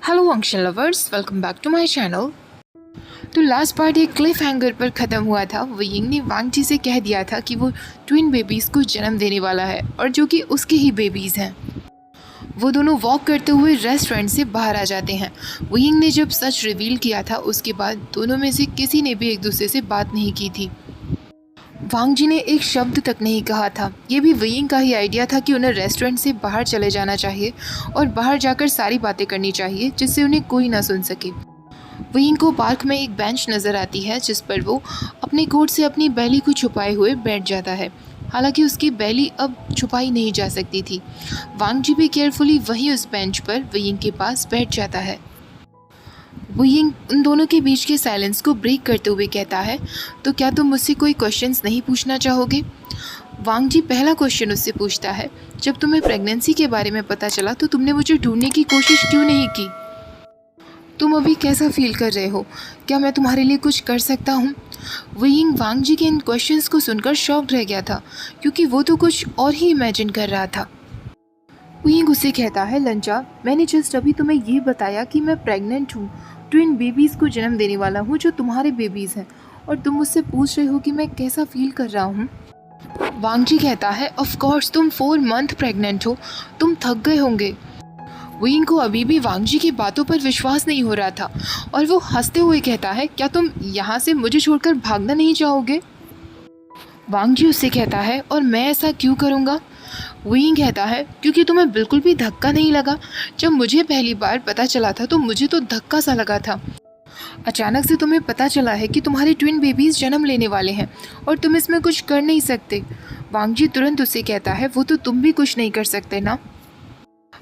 Hello function lovers, welcome back to my channel. तो last part एक cliff hanger पर ख़त्म हुआ था। वियिंग ने वांग जी से कह दिया था कि वो ट्विन बेबीज़ को जन्म देने वाला है और जो कि उसके ही बेबीज़ हैं। वो दोनों वॉक करते हुए रेस्टोरेंट से बाहर आ जाते हैं। वियिंग ने जब सच रिवील किया था उसके बाद दोनों में से किसी ने भी एक दूसरे से बात नहीं की थी। वांग जी ने एक शब्द तक नहीं कहा था। ये भी वियिंग का ही आइडिया था कि उन्हें रेस्टोरेंट से बाहर चले जाना चाहिए और बाहर जाकर सारी बातें करनी चाहिए जिससे उन्हें कोई ना सुन सके। वियिंग को पार्क में एक बेंच नज़र आती है जिस पर वो अपने कोट से अपनी बैली को छुपाए हुए बैठ जाता है। हालांकि उसकी बैली अब छुपाई नहीं जा सकती थी। वांग जी भी केयरफुली वहीं उस बेंच पर वियिंग के पास बैठ जाता है। वियिंग उन दोनों के बीच के साइलेंस को ब्रेक करते हुए कहता है, तो क्या तुम मुझसे कोई क्वेश्चंस नहीं पूछना चाहोगे? वांग जी पहला क्वेश्चन उससे पूछता है, जब तुम्हें प्रेगनेंसी के बारे में पता चला तो तुमने मुझे ढूंढने की कोशिश क्यों नहीं की? तुम अभी कैसा फील कर रहे हो? क्या मैं तुम्हारे लिए कुछ कर सकता हूँ? वियिंग वांग जी के इन क्वेश्चंस को सुनकर शॉक्ड रह गया था क्योंकि वो तो कुछ और ही इमेजिन कर रहा था। वियिंग उससे कहता है, लंचा, मैंने जस्ट अभी तुम्हें ये बताया कि मैं प्रेग्नेंट हूँ, ट्विन बेबीज़ को जन्म देने वाला हूँ जो तुम्हारे बेबीज़ हैं, और तुम मुझसे पूछ रहे हो कि मैं कैसा फील कर रहा हूँ। वांग जी कहता है, ऑफ कोर्स तुम 4 मंथ प्रेग्नेंट हो, तुम थक गए होंगे। वियिंग को अभी भी वांग जी की बातों पर विश्वास नहीं हो रहा था और वो हंसते हुए कहता है, क्या तुम यहाँ से मुझे छोड़कर भागना नहीं चाहोगे? वांग जी उससे कहता है, और मैं ऐसा क्यों करूँगा? वियिंग कहता है, क्योंकि तुम्हें बिल्कुल भी धक्का नहीं लगा। जब मुझे पहली बार पता चला था तो मुझे तो धक्का सा लगा था। अचानक से तुम्हें पता चला है कि तुम्हारे ट्विन बेबीज जन्म लेने वाले हैं और तुम इसमें कुछ कर नहीं सकते। वांग जी तुरंत उससे कहता है, वो तो तुम भी कुछ नहीं कर सकते ना।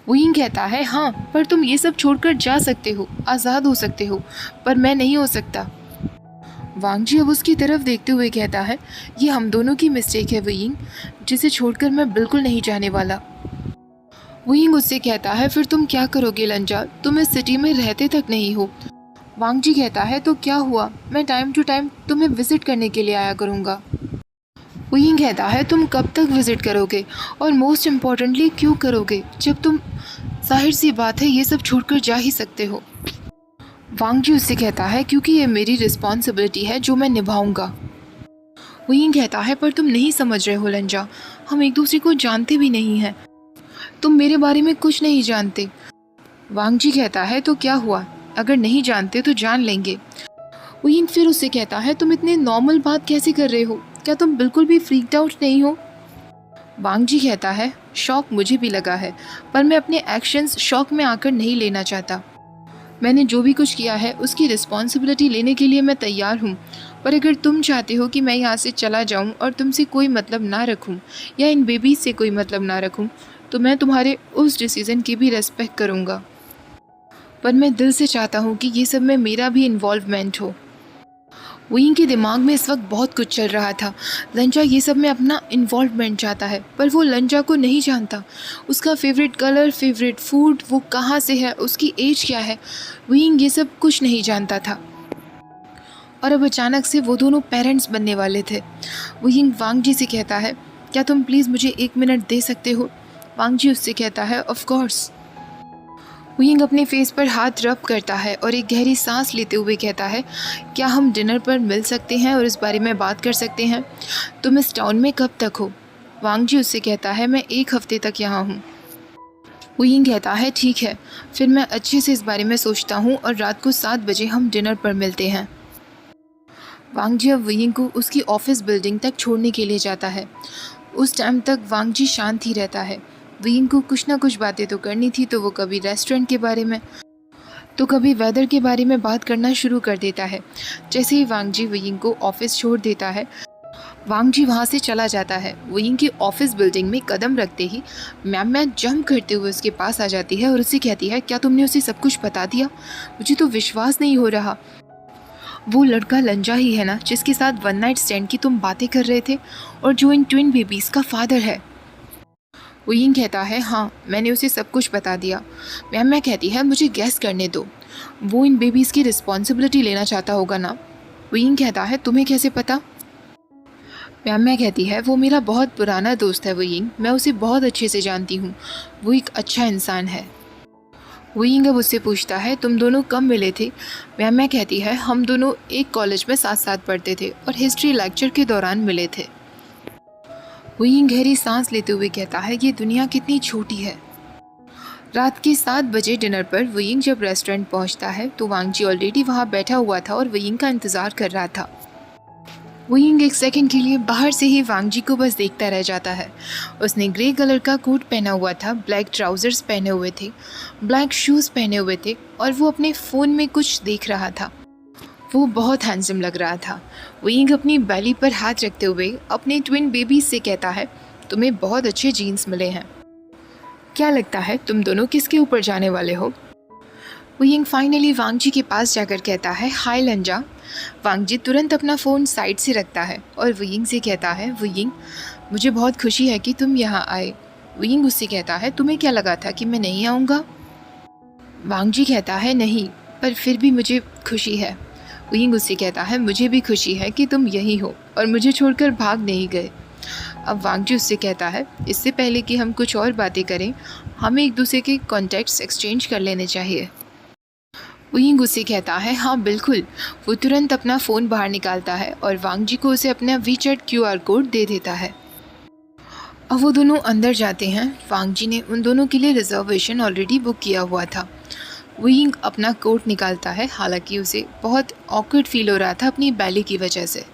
वियिंग कहता है, हाँ, पर तुम ये सब छोड़कर जा सकते हो, आज़ाद हो सकते हो, पर मैं नहीं हो सकता। वांग जी अब उसकी तरफ देखते हुए कहता है, ये हम दोनों की मिस्टेक है वियिंग, जिसे छोड़कर मैं बिल्कुल नहीं जाने वाला। वियिंग उससे कहता है, फिर तुम क्या करोगे लंजा? तुम इस सिटी में रहते तक नहीं हो। वांग जी कहता है, तो क्या हुआ, मैं टाइम टू टाइम तुम्हें विजिट करने के लिए आया करूँगा। वियिंग कहता है, तुम कब तक विजिट करोगे और मोस्ट इम्पॉर्टेंटली क्यों करोगे, जब तुम, जाहिर सी बात है, ये सब छोड़कर जा ही सकते हो। वांग जी उससे कहता है, क्योंकि ये मेरी रिस्पॉन्सिबिलिटी है जो मैं निभाऊंगा। वियिंग कहता है, पर तुम नहीं समझ रहे हो लंजा, हम एक दूसरे को जानते भी नहीं हैं, तुम मेरे बारे में कुछ नहीं जानते। वांग जी कहता है, तो क्या हुआ, अगर नहीं जानते तो जान लेंगे। वियिंग फिर उससे कहता है, तुम इतने नॉर्मल बात कैसे कर रहे हो, क्या तुम बिल्कुल भी फ्रीक्ड आउट नहीं हो? वांग जी कहता है, शॉक मुझे भी लगा है, पर मैं अपने एक्शंस शॉक में आकर नहीं लेना चाहता। मैंने जो भी कुछ किया है उसकी रिस्पॉन्सिबिलिटी लेने के लिए मैं तैयार हूँ, पर अगर तुम चाहते हो कि मैं यहाँ से चला जाऊँ और तुमसे कोई मतलब ना रखूँ या इन बेबीज़ से कोई मतलब ना रखूँ, तो मैं तुम्हारे उस डिसीज़न की भी रेस्पेक्ट करूँगा, पर मैं दिल से चाहता हूँ कि ये सब में मेरा भी इन्वॉल्वमेंट हो। वियिंग के दिमाग में इस वक्त बहुत कुछ चल रहा था। लंजा ये सब में अपना इन्वॉल्वमेंट चाहता है, पर वो लंजा को नहीं जानता। उसका फेवरेट कलर, फेवरेट फूड, वो कहाँ से है, उसकी एज क्या है, वियिंग ये सब कुछ नहीं जानता था। और अब अचानक से वो दोनों पेरेंट्स बनने वाले थे। वियिंग वांग जी से कहता है, क्या तुम प्लीज़ मुझे 1 मिनट दे सकते हो? वांग जी उससे कहता है, ऑफ कोर्स। वियिंग अपने फेस पर हाथ रब करता है और एक गहरी सांस लेते हुए कहता है, क्या हम डिनर पर मिल सकते हैं और इस बारे में बात कर सकते हैं? तुम इस टाउन में कब तक हो? वांग जी उससे कहता है, मैं 1 हफ्ते तक यहाँ हूँ। वियिंग कहता है, ठीक है, फिर मैं अच्छे से इस बारे में सोचता हूँ और रात को 7 बजे हम डिनर पर मिलते हैं। वांग जी अब वियिंग को उसकी ऑफिस बिल्डिंग तक छोड़ने के लिए जाता है। उस टाइम तक वांग जी शांत ही रहता है। वियिंग को कुछ ना कुछ बातें तो करनी थी, तो वो कभी रेस्टोरेंट के बारे में तो कभी वेदर के बारे में बात करना शुरू कर देता है। जैसे ही वांग जी वियिंग को ऑफिस छोड़ देता है, वांग जी वहाँ से चला जाता है। वियिंग की ऑफिस बिल्डिंग में कदम रखते ही मैम जंप करते हुए उसके पास आ जाती है और उससे कहती है, क्या तुमने उसे सब कुछ बता दिया? मुझे तो विश्वास नहीं हो रहा। वो लड़का लंजा ही है ना जिसके साथ 1 नाइट स्टैंड की तुम बातें कर रहे थे और जो इन ट्विन बेबीज़ का फादर है? वियिंग कहता है, हाँ, मैंने उसे सब कुछ बता दिया। मैम कहती है, मुझे गैस करने दो, वो इन बेबीज़ की रिस्पॉन्सिबिलिटी लेना चाहता होगा ना? वियिंग कहता है, तुम्हें कैसे पता? मैम कहती है, वो मेरा बहुत पुराना दोस्त है वियिंग, मैं उसे बहुत अच्छे से जानती हूँ, वो एक अच्छा इंसान है। वुयिंग अब उससे पूछता है तुम दोनों कब मिले थे। मैं कहती है हम दोनों एक कॉलेज में साथ साथ पढ़ते थे और हिस्ट्री लेक्चर के दौरान मिले थे। वुयिंग गहरी सांस लेते हुए कहता है ये दुनिया कितनी छोटी है। रात के 7 बजे डिनर पर वुयिंग जब रेस्टोरेंट पहुंचता है तो वांग जी ऑलरेडी वहां बैठा हुआ था और वुयिंग का इंतज़ार कर रहा था। वुयिंग एक सेकंड के लिए बाहर से ही वांग जी को बस देखता रह जाता है। उसने ग्रे कलर का कोट पहना हुआ था, ब्लैक ट्राउजर्स पहने हुए थे, ब्लैक शूज़ पहने हुए थे और वो अपने फ़ोन में कुछ देख रहा था। वो बहुत हैंडसम लग रहा था। वुयिंग अपनी बैली पर हाथ रखते हुए अपने ट्विन बेबीज से कहता है तुम्हें बहुत अच्छे जीन्स मिले हैं। क्या लगता है तुम दोनों किसके ऊपर जाने वाले हो। वुयिंग फाइनली वांग जी के पास जाकर कहता है हाय लंजा। वांग जी तुरंत अपना फ़ोन साइड से रखता है और वुयिंग से कहता है वुयिंग मुझे बहुत खुशी है कि तुम यहाँ आए। वुयिंग उससे कहता है तुम्हें क्या लगा था कि मैं नहीं आऊँगा। वांग जी कहता है नहीं, पर फिर भी मुझे खुशी है। वुयिंग उससे कहता है मुझे भी खुशी है कि तुम यहीं हो और मुझे छोड़कर भाग नहीं गए। अब वांग जी उससे कहता है इससे पहले कि हम कुछ और बातें करें हमें एक दूसरे के कॉन्टैक्ट्स एक्सचेंज कर लेने चाहिए। वुयिंग उससे कहता है हाँ बिल्कुल। वो तुरंत अपना फ़ोन बाहर निकालता है और वांग जी को उसे अपना वीचैट QR कोड दे देता है। अब वो दोनों अंदर जाते हैं। वांग जी ने उन दोनों के लिए रिजर्वेशन ऑलरेडी बुक किया हुआ था। वुयिंग अपना कोट निकालता है, हालांकि उसे बहुत ऑकवर्ड फील हो रहा था अपनी बैली की वजह से।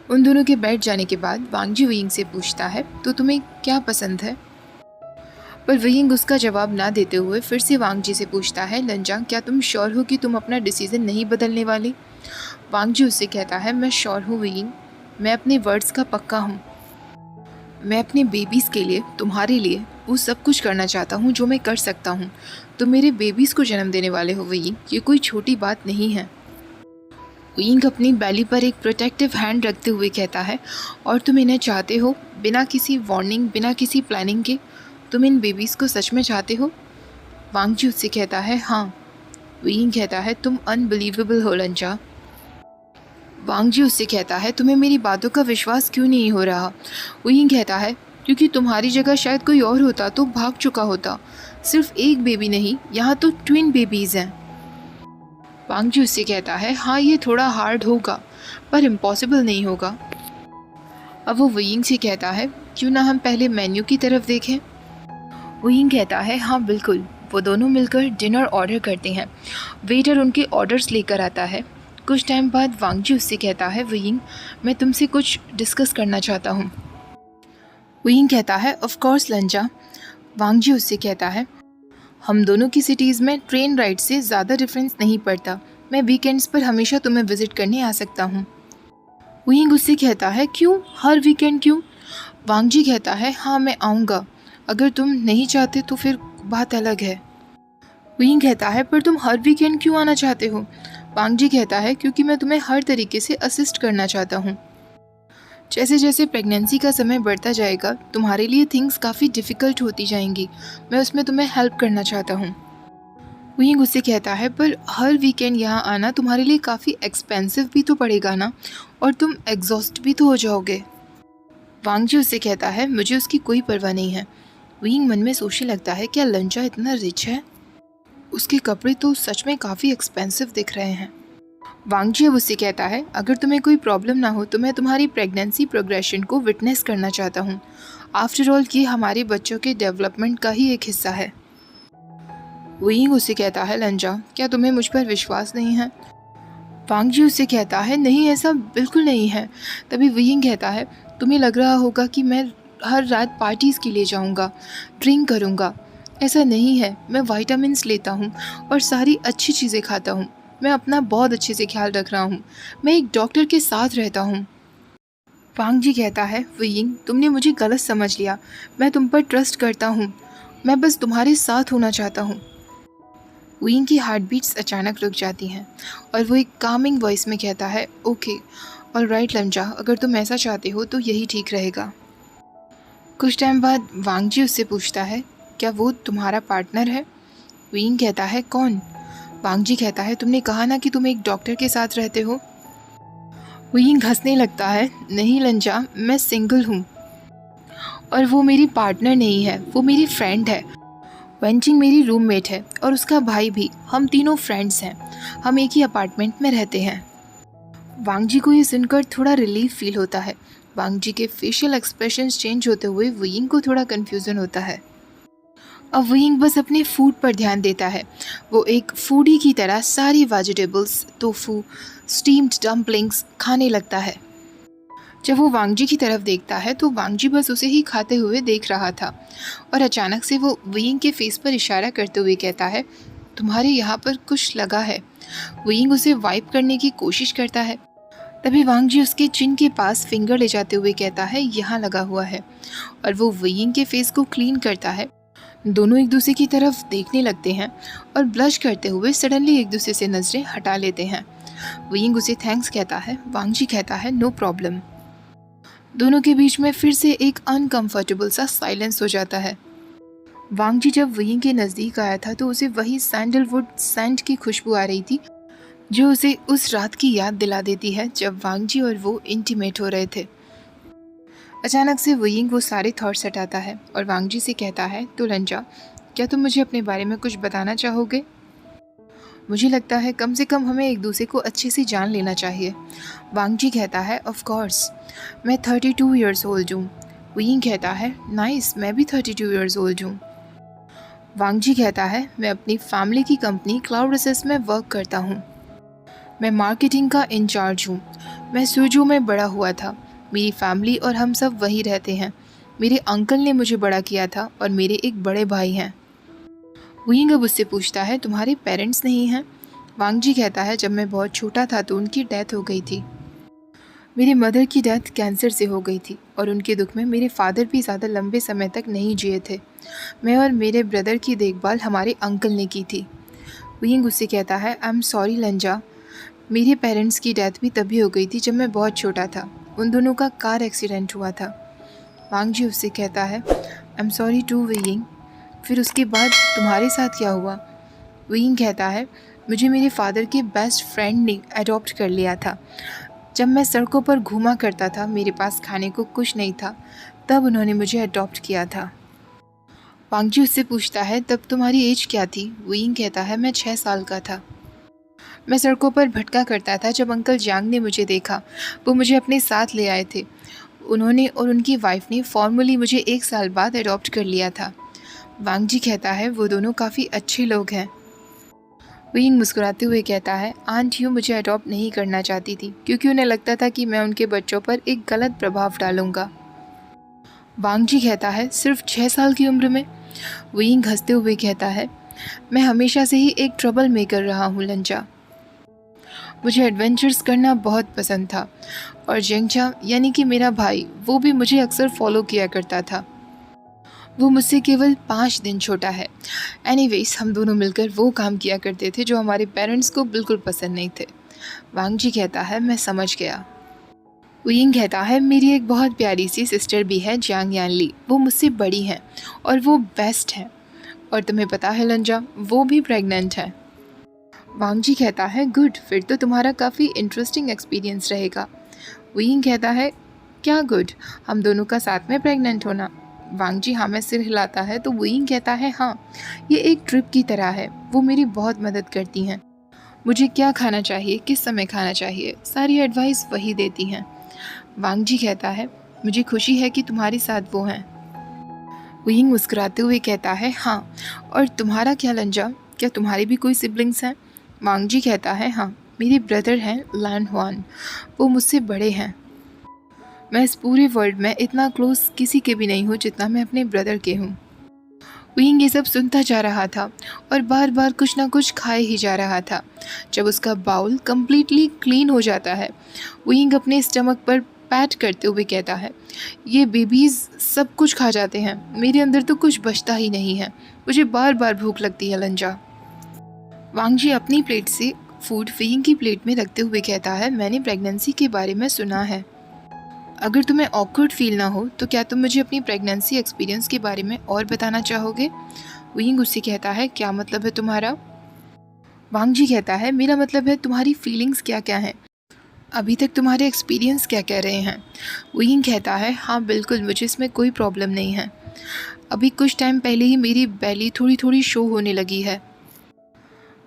उन दोनों के बैठ जाने के बाद वांग जी वुयिंग से पूछता है तो तुम्हें क्या पसंद है। पर वुयिंग उसका जवाब ना देते हुए फिर से वांग जी से पूछता है लंजा क्या तुम श्योर हो कि तुम अपना डिसीज़न नहीं बदलने वाले। वांग जी उससे कहता है मैं श्योर हूँ वुयिंग, मैं अपने वर्ड्स का पक्का हूँ। मैं अपने बेबीज़ के लिए तुम्हारे लिए वो सब कुछ करना चाहता हूँ जो मैं कर सकता हूँ। तुम मेरे बेबीज़ को जन्म देने वाले हो वुयिंग, ये कोई छोटी बात नहीं है। वुयिंग अपनी बैली पर एक प्रोटेक्टिव हैंड रखते हुए कहता है और तुम इन्हें चाहते हो बिना किसी वार्निंग, बिना किसी प्लानिंग के। तुम इन बेबीज़ को सच में चाहते हो। वांग जी उससे कहता है हाँ। वुयिंग कहता है तुम अनबिलीवेबल हो लंजा। वांग जी उससे कहता है तुम्हें मेरी बातों का विश्वास क्यों नहीं हो रहा। वुयिंग कहता है क्योंकि तुम्हारी जगह शायद कोई और होता तो भाग चुका होता। सिर्फ एक बेबी नहीं, यहाँ तो ट्विन बेबीज़ हैं। वांग जी उससे कहता है हाँ ये थोड़ा हार्ड होगा पर इम्पॉसिबल नहीं होगा। अब वो वुयिंग से कहता है क्यों ना हम पहले मेन्यू की तरफ देखें। वुयिंग कहता है हाँ बिल्कुल। वो दोनों मिलकर डिनर ऑर्डर करते हैं। वेटर उनके ऑर्डर्स लेकर आता है। कुछ टाइम बाद वांग जी उससे कहता है वुयिंग मैं तुमसे कुछ डिस्कस करना चाहता हूँ। वुयिंग कहता है ऑफ कोर्स लंजा। वांग जी उससे कहता है हम दोनों की सिटीज़ में ट्रेन राइड से ज़्यादा डिफरेंस नहीं पड़ता। मैं वीकेंड्स पर हमेशा तुम्हें विज़िट करने आ सकता हूँ। वुयिंग उससे कहता है क्यों, हर वीकेंड क्यों। वांग जी कहता है हाँ मैं आऊँगा, अगर तुम नहीं चाहते तो फिर बात अलग है। वुयिंग कहता है पर तुम हर वीकेंड क्यों आना चाहते हो। वांग जी कहता है क्योंकि मैं तुम्हें हर तरीके से असिस्ट करना चाहता हूँ। जैसे जैसे प्रेगनेंसी का समय बढ़ता जाएगा तुम्हारे लिए थिंग्स काफ़ी डिफ़िकल्ट होती जाएंगी, मैं उसमें तुम्हें हेल्प करना चाहता हूँ। वुयिंग उससे कहता है पर हर वीकेंड यहाँ आना तुम्हारे लिए काफ़ी एक्सपेंसिव भी तो पड़ेगा ना, और तुम एग्जॉस्ट भी तो हो जाओगे। वांग जी उससे कहता है मुझे उसकी कोई परवाह नहीं है। वुयिंग मन में सोचने लगता है क्या लंजा इतना रिच है, उसके कपड़े तो सच में काफ़ी एक्सपेंसिव दिख रहे हैं। वांग जी अब उससे कहता है अगर तुम्हें कोई प्रॉब्लम ना हो तो मैं तुम्हारी प्रेगनेंसी प्रोग्रेशन को विटनेस करना चाहता हूँ। आफ्टर ऑल ये हमारे बच्चों के डेवलपमेंट का ही एक हिस्सा है। वुयिंग उससे कहता है लंजा क्या तुम्हें मुझ पर विश्वास नहीं है। वांग जी उससे कहता है नहीं ऐसा बिल्कुल नहीं है। तभी वुयिंग कहता है तुम्हें लग रहा होगा कि मैं हर रात पार्टीज़ के लिए जाऊँगा, ड्रिंक करूँगा। ऐसा नहीं है, मैं विटामिन्स लेता हूँ और सारी अच्छी चीज़ें खाता हूँ। मैं अपना बहुत अच्छे से ख्याल रख रहा हूँ। मैं एक डॉक्टर के साथ रहता हूँ। वांग जी कहता है वुयिंग तुमने मुझे गलत समझ लिया, मैं तुम पर ट्रस्ट करता हूँ, मैं बस तुम्हारे साथ होना चाहता हूँ। वुयिंग की हार्ट बीट्स अचानक रुक जाती हैं और वो एक कामिंग वॉइस में कहता है ओके ऑलराइट लंजा, अगर तुम ऐसा चाहते हो तो यही ठीक रहेगा। कुछ टाइम बाद वांग जी उससे पूछता है क्या वो तुम्हारा पार्टनर है। वुयिंग कहता है कौन। वांग जी कहता है तुमने कहा ना कि तुम एक डॉक्टर के साथ रहते हो। वुयिंग हंसने लगता है नहीं लंजा, मैं सिंगल हूँ और वो मेरी पार्टनर नहीं है, वो मेरी फ्रेंड है वेंचिंग मेरी रूममेट है और उसका भाई भी। हम तीनों फ्रेंड्स हैं। हम एक ही अपार्टमेंट में रहते हैं। वांग जी को ये सुनकर थोड़ा रिलीफ फील होता है। वांग जी के फेशियल एक्सप्रेशंस चेंज होते हुए वुयिंग को थोड़ा कन्फ्यूज़न होता है। अब वुयिंग बस अपने फूड पर ध्यान देता है। वो एक फूडी की तरह सारी वेजिटेबल्स, टोफू, स्टीम्ड डम्पलिंग्स खाने लगता है। जब वो वांग जी की तरफ देखता है तो वांग जी बस उसे ही खाते हुए देख रहा था और अचानक से वो वुयिंग के फेस पर इशारा करते हुए कहता है, तुम्हारे यहाँ पर कुछ लगा है। वुयिंग उसे वाइप करने की कोशिश करता है। तभी वांग जी उसके चिन के पास फिंगर ले जाते हुए कहता है, यहाँ लगा हुआ है, और वो वुयिंग के फेस को क्लीन करता है। दोनों एक दूसरे की तरफ देखने लगते हैं और ब्लश करते हुए सडनली एक दूसरे से नज़रें हटा लेते हैं। वुयिंग उसे थैंक्स कहता है। वांग जी कहता है, नो प्रॉब्लम। दोनों के बीच में फिर से एक अनकंफर्टेबल सा साइलेंस हो जाता है। वांग जी जब वुयिंग के नज़दीक आया था तो उसे वही सैंडलवुड सेंट की खुशबू आ रही थी जो उसे उस रात की याद दिला देती है जब वांग जी और वो इंटीमेट हो रहे थे। अचानक से वुयिंग वो सारे थॉट्स हटाता है और वांग जी से कहता है, तो लंजा, क्या तुम मुझे अपने बारे में कुछ बताना चाहोगे? मुझे लगता है कम से कम हमें एक दूसरे को अच्छे से जान लेना चाहिए। वांग जी कहता है, ऑफ कोर्स, मैं 32 ईयर्स ओल्ड हूँ। वुयिंग कहता है, नाइस, मैं भी 32 ईयर्स ओल्ड हूँ। वांग जी कहता है, मैं अपनी फैमिली की कंपनी क्लाउड असेस में वर्क करता हूँ। मैं मार्केटिंग का इंचार्ज हूँ। मैं सुजू में बड़ा हुआ था। मेरी फैमिली और हम सब वहीं रहते हैं। मेरे अंकल ने मुझे बड़ा किया था और मेरे एक बड़े भाई हैं। वुयिंग अब उससे पूछता है, तुम्हारे पेरेंट्स नहीं हैं? वांग जी कहता है, जब मैं बहुत छोटा था तो उनकी डेथ हो गई थी। मेरी मदर की डेथ कैंसर से हो गई थी और उनके दुख में मेरे फादर भी ज़्यादा लंबे समय तक नहीं जिए थे। मैं और मेरे ब्रदर की देखभाल हमारे अंकल ने की थी। वुयिंग उससे कहता है, आई एम सॉरी लंजा, मेरे पेरेंट्स की डेथ भी तभी हो गई थी जब मैं बहुत छोटा था। उन दोनों का कार एक्सीडेंट हुआ था। वांग जी उससे कहता है, आई एम सॉरी टू वुयिंग, फिर उसके बाद तुम्हारे साथ क्या हुआ? वुयिंग कहता है, मुझे मेरे फादर के बेस्ट फ्रेंड ने अडॉप्ट कर लिया था। जब मैं सड़कों पर घूमा करता था, मेरे पास खाने को कुछ नहीं था, तब उन्होंने मुझे अडॉप्ट किया था। वांग जी उससे पूछता है, तब तुम्हारी एज क्या थी? वुयिंग कहता है, मैं 6 साल का था। मैं सड़कों पर भटका करता था जब अंकल जांग ने मुझे देखा। वो मुझे अपने साथ ले आए थे। उन्होंने और उनकी वाइफ ने फॉर्मली मुझे 1 साल बाद अडॉप्ट कर लिया था। वांग जी कहता है, वो दोनों काफ़ी अच्छे लोग हैं। वुयिंग मुस्कुराते हुए कहता है, आंट यू मुझे अडॉप्ट नहीं करना चाहती थी क्योंकि उन्हें लगता था कि मैं उनके बच्चों पर एक गलत प्रभाव डालूंगा। वांग जी कहता है, सिर्फ 6 साल की उम्र में? वुयिंग हंसते हुए कहता है, मैं हमेशा से ही एक ट्रबल मेकर रहा हूँ लंजा। मुझे एडवेंचर्स करना बहुत पसंद था और जेंगचा यानी कि मेरा भाई, वो भी मुझे अक्सर फॉलो किया करता था। वो मुझसे केवल 5 दिन छोटा है। एनीवेज, हम दोनों मिलकर वो काम किया करते थे जो हमारे पेरेंट्स को बिल्कुल पसंद नहीं थे। वांग जी कहता है, मैं समझ गया। वुयिंग कहता है, मेरी एक बहुत प्यारी सी सिस्टर भी है, जियांग यानली। वो मुझसे बड़ी हैं और वो बेस्ट हैं। और तुम्हें पता है लंजा, वो भी प्रेग्नेंट है। वांग जी कहता है, गुड, फिर तो तुम्हारा काफ़ी इंटरेस्टिंग एक्सपीरियंस रहेगा। वुयिंग कहता है, क्या गुड, हम दोनों का साथ में प्रेग्नेंट होना? वांग जी हाँ में सिर हिलाता है तो वुयिंग कहता है, हाँ, ये एक ट्रिप की तरह है। वो मेरी बहुत मदद करती हैं। मुझे क्या खाना चाहिए, किस समय खाना चाहिए, सारी एडवाइस वही देती हैं। वांग जी कहता है, मुझे खुशी है कि तुम्हारे साथ वो हैं। वुयिंग मुस्कुराते हुए कहता है, हाँ, और तुम्हारा क्या लंजा, क्या तुम्हारे भी कोई सिबलिंग्स हैं? वांग जी कहता है, हाँ, मेरे ब्रदर हैं लैन हुआन, वो मुझसे बड़े हैं। मैं इस पूरे वर्ल्ड में इतना क्लोज किसी के भी नहीं हूँ जितना मैं अपने ब्रदर के हूँ। वुयिंग ये सब सुनता जा रहा था और बार बार कुछ ना कुछ खाए ही जा रहा था। जब उसका बाउल कम्प्लीटली क्लीन हो जाता है, वुयिंग अपने स्टमक पर पैट करते हुए कहता है, ये बेबीज़ सब कुछ खा जाते हैं, मेरे अंदर तो कुछ बचता ही नहीं है। मुझे बार बार भूख लगती है लंजा। वांग जी अपनी प्लेट से फूड वुयिंग की प्लेट में रखते हुए कहता है, मैंने प्रेगनेंसी के बारे में सुना है। अगर तुम्हें ऑकवर्ड फील ना हो तो क्या तुम मुझे अपनी प्रेगनेंसी एक्सपीरियंस के बारे में और बताना चाहोगे? वुयिंग उससे कहता है, क्या मतलब है तुम्हारा? वांग जी कहता है, मेरा मतलब है तुम्हारी फीलिंग्स क्या क्या हैं, अभी तक तुम्हारे एक्सपीरियंस क्या कह रहे हैं? वुयिंग कहता है, हाँ बिल्कुल, मुझे इसमें कोई प्रॉब्लम नहीं है। अभी कुछ टाइम पहले ही मेरी बेली थोड़ी थोड़ी शो होने लगी है।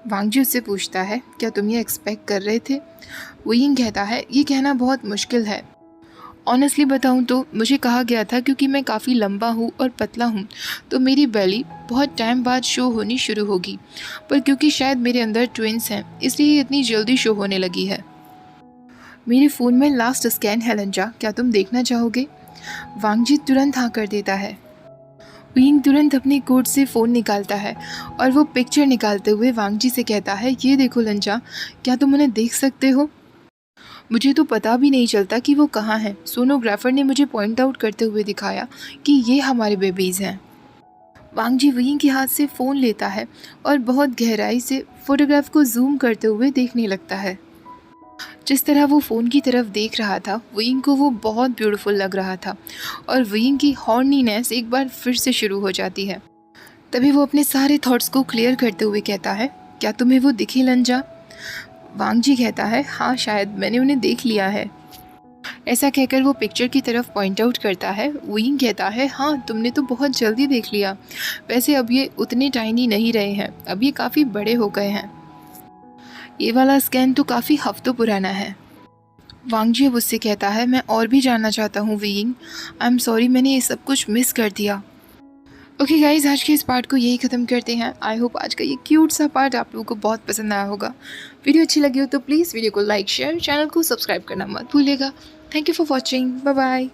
वांग जी उससे पूछता है, क्या तुम ये एक्सपेक्ट कर रहे थे? वो यिंग कहता है, ये कहना बहुत मुश्किल है। ऑनेस्टली बताऊं तो मुझे कहा गया था क्योंकि मैं काफ़ी लंबा हूँ और पतला हूँ तो मेरी बेली बहुत टाइम बाद शो होनी शुरू होगी, पर क्योंकि शायद मेरे अंदर ट्विंस हैं इसलिए ये इतनी जल्दी शो होने लगी है। मेरे फ़ोन में लास्ट स्कैन है लंजा, क्या तुम देखना चाहोगे? वांग जी तुरंत हाँ कर देता है। विंग तुरंत अपने कोट से फ़ोन निकालता है और वो पिक्चर निकालते हुए वांग जी से कहता है, ये देखो लंजा, क्या तुम उन्हें देख सकते हो? मुझे तो पता भी नहीं चलता कि वो कहाँ हैं। सोनोग्राफर ने मुझे पॉइंट आउट करते हुए दिखाया कि ये हमारे बेबीज़ हैं। वांग जी विंग के हाथ से फ़ोन लेता है और बहुत गहराई से फोटोग्राफ को जूम करते हुए देखने लगता है। जिस तरह वो फ़ोन की तरफ देख रहा था विंग को वो बहुत ब्यूटीफुल लग रहा था और विंग की हॉर्नीनेस एक बार फिर से शुरू हो जाती है। तभी वो अपने सारे थॉट्स को क्लियर करते हुए कहता है, क्या तुम्हें वो दिखे लंजा? वांग जी कहता है, हाँ शायद मैंने उन्हें देख लिया है। ऐसा कहकर वो पिक्चर की तरफ पॉइंट आउट करता है। विंग कहता है, हाँ तुमने तो बहुत जल्दी देख लिया। वैसे अब ये उतने टाइनी नहीं रहे हैं, अब ये काफ़ी बड़े हो गए हैं। ये वाला स्कैन तो काफ़ी हफ्तों पुराना है। वांग जी अब उससे कहता है, मैं और भी जानना चाहता हूँ विंग। आई एम सॉरी मैंने ये सब कुछ मिस कर दिया। ओके गाइज, आज के इस पार्ट को यही ख़त्म करते हैं। आई होप आज का ये क्यूट सा पार्ट आप लोगों को बहुत पसंद आया होगा। वीडियो अच्छी लगी हो तो प्लीज़ वीडियो को लाइक शेयर, चैनल को सब्सक्राइब करना मत भूलिएगा। Thank you for watching, bye bye.